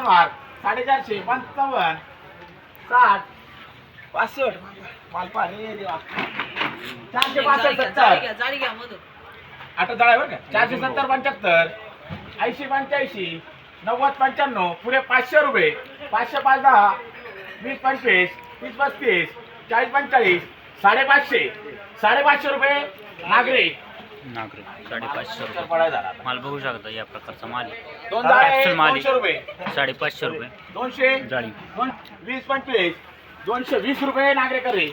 मार 450 55 60 65 माल पाणी देवा 465 70 जाडी घ्या मधून आता जाळा बरं का 470 75 80 85 90 95 पुरे 500 रुपये 500 5 10 20 25 30 35 40 45 550 550 रुपये नागरे 550 रुपये पडाय झाला माल बघू शकता या प्रकारचा माल आहे. दोन जाळे कॅप्सूल माल 200 रुपये 550 रुपये 200 जाळी 20 25 220 रुपये नागरे करे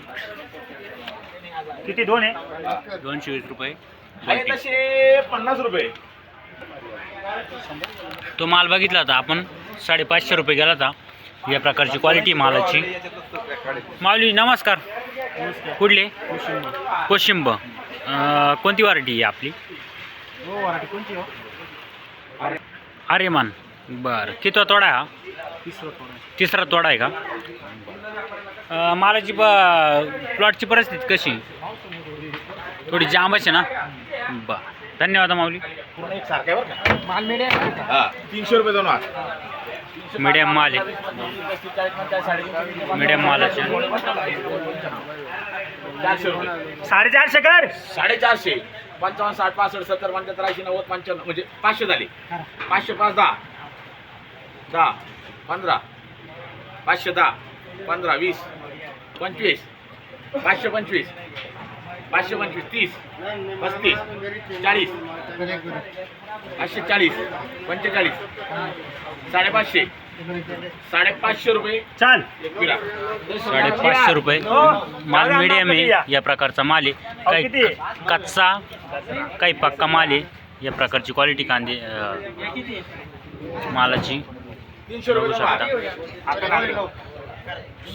किती दोन आहे 220 रुपये आहे गोल्टी. तसे 50 रुपये तो माल बघितला होता आपण 550 रुपये गेला होता. या प्रकारची क्वालिटी मालाची. माऊली नमस्कार, कुठले? कोशिंब. कोणती व्हरायटी आहे आपली? आर्यमान. बरं, किती तोडा आहे हा? तिसरा तोडा आहे का? मालाची प्लॉटची परिस्थिती कशी? थोडी जामच आहे ना. बरं, धन्यवाद माऊली. पूर्ण एक सारखं आहे बरं का माल मीडियम. हा 300 रुपये दोन वाट मीडियम माल आहे. मीडियम मालाचे 400 रुपये 450 कर 450 55 60 65 70 75 80 90 95 म्हणजे 500 झाले. 500 5 10 10 15 500 10 15 20 25 525 525 30 35 40 540 45 550 550 रुपये चाल. एक पिढा. 550 रुपये माल मीडियम आहे. या प्रकारचा माल आहे. काही किती? कच्चा, काही पक्का माल आहे. या प्रकारची क्वालिटी कांदे मालाची 300 बघू रुपये शकता.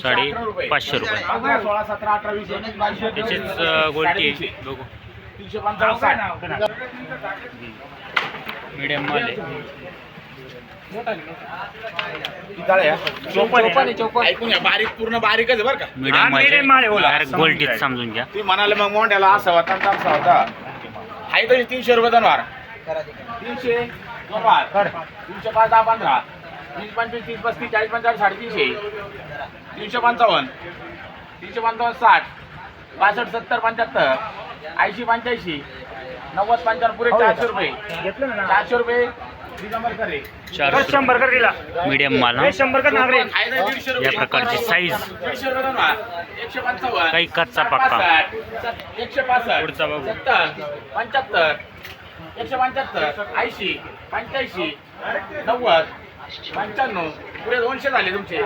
550 रुपये 16 17 18 20 21 त्याचेच गोल्टी आहे. बघू 355 मीडियम माल आहे. ऐकून घ्या, बारीक पूर्ण बारीकच आहे बरं का. मीडियम medium माल आहे, बोला. डायरेक्ट गोल्टीत समजून घ्या. ती म्हणाले मग मोंड्याला असा होता आणि तसा होता. आहे तरी 300 रुपये दोनवार 300 दोनवार 300 5 10 15 20 25 30 35 40 45 350 355 355 60 65 70 75 80 85 90 55 पुरे 400 रुपये घेतलं ना 400 रुपये दिगंबर करे 100 कर दिला. मीडियम माल हा. 100 कर नागरे. आहे तरी 150 रुपये या प्रकारची साईज 150 रुपये दोनवार 155 काही कच्चा पक्का. 165 पुढचा बघू. 70 75 175 80 85 90 95 पुरे 200 झाले तुमचे.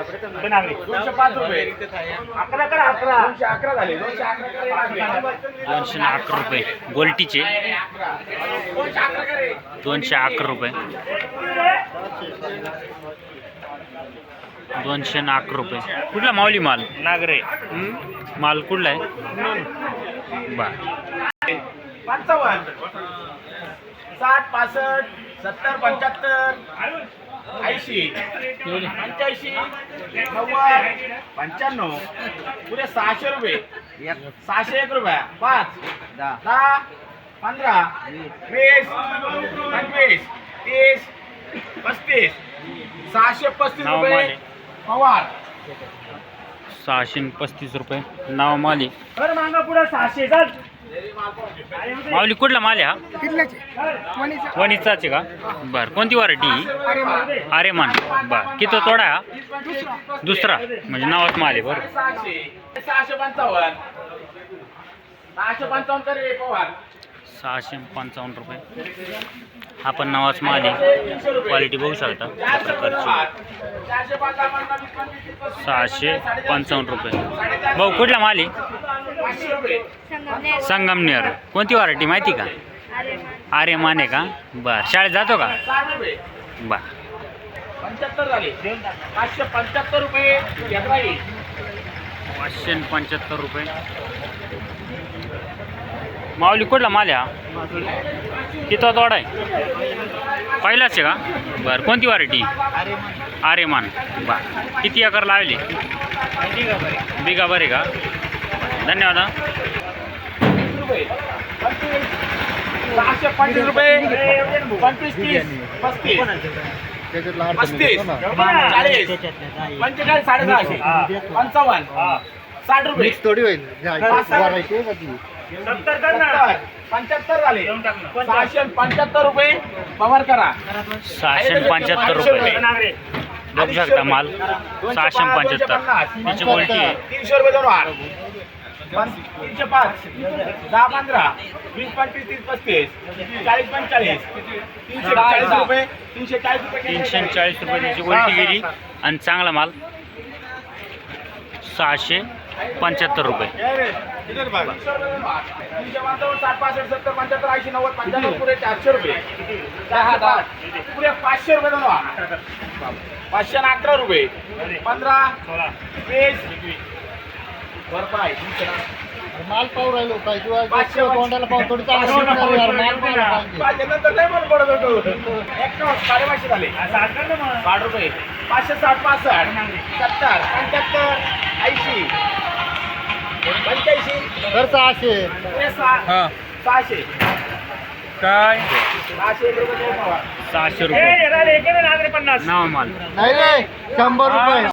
नागरे 205 रुपये 11 करा 11 211 झाले 211 211 रुपये गोल्टीचे 211 करे 211 रुपये 211 रुपये. कुठला माऊली माल? नागरे माल कुठला आहे? बर 55 60 65 70 75 80 85 90 95 पुरे 600 रुपये 601 रुपये 5 10 15 20 25 30 35 635 नाव रुपये माले. पवार 635 रुपये नाव माली. कर मागा पुढे 600 चाल. माऊली कुठला माल आहे हा? वणीचाच आहे का? बर, कोणती व्हरायटी? आर्यमान. बर, किती तोडा आहे हा? दुसरा म्हणजे नावाच माल आहे. बरं 655 655 करे पवार 655 रुपये हा पण नावाच माल आहे. क्वालिटी बघू शकता या प्रकारची. 655 रुपये. भाऊ कुठला माल आहे? संगमनेर. कोणती व्हरायटी माहिती का? आर्यमान आहे का? बर, शाळेत जातो का? बर 75 झाले 575 रुपये 575 रुपये. माऊली कुठला माल आहे हा? किती तोडा आहे? पहिलाच आहे का? बरं, कोणती व्हरायटी? आर्यमान. बर, किती एकर लावली? बिगा बरे का? धन्यवाद हा. 625 रुपये 25 30 35 35 40 45 650 55 60 रुपये थोडी होईल 70 कर ना 75 झाले देऊन टाक ना. 675 रुपये पवार करा 675 रुपये नागरे बघू शकता माल 675 तिची क्वालिटी आहे 300 रुपये दोन वार 305 10 15 20 25 30 35 40 45 340 रुपये 340 रुपये 340 रुपये तिची क्वालिटी गेली आणि चांगला माल 675 रुपये 300 रुपये 60 65 70 75 80 90 95 पुरे 400 रुपये 10 पुरे 500 रुपये दोन वार 511 रुपये 15 20 भरपाई माल पाहू राहिलो काय किंवा 500 तोंडाला पाहून थोडी चांगली माल पाहायला पाहिजे. नंतर नाही मला पडत होतो एक 550 झाले 60 रुपये 560 65 70 75 80 85 खर्च असे 600 काय 600 रुपये देऊ मला. 600 रुपये नागरे 50 नाव माल नाही रे 100 रुपये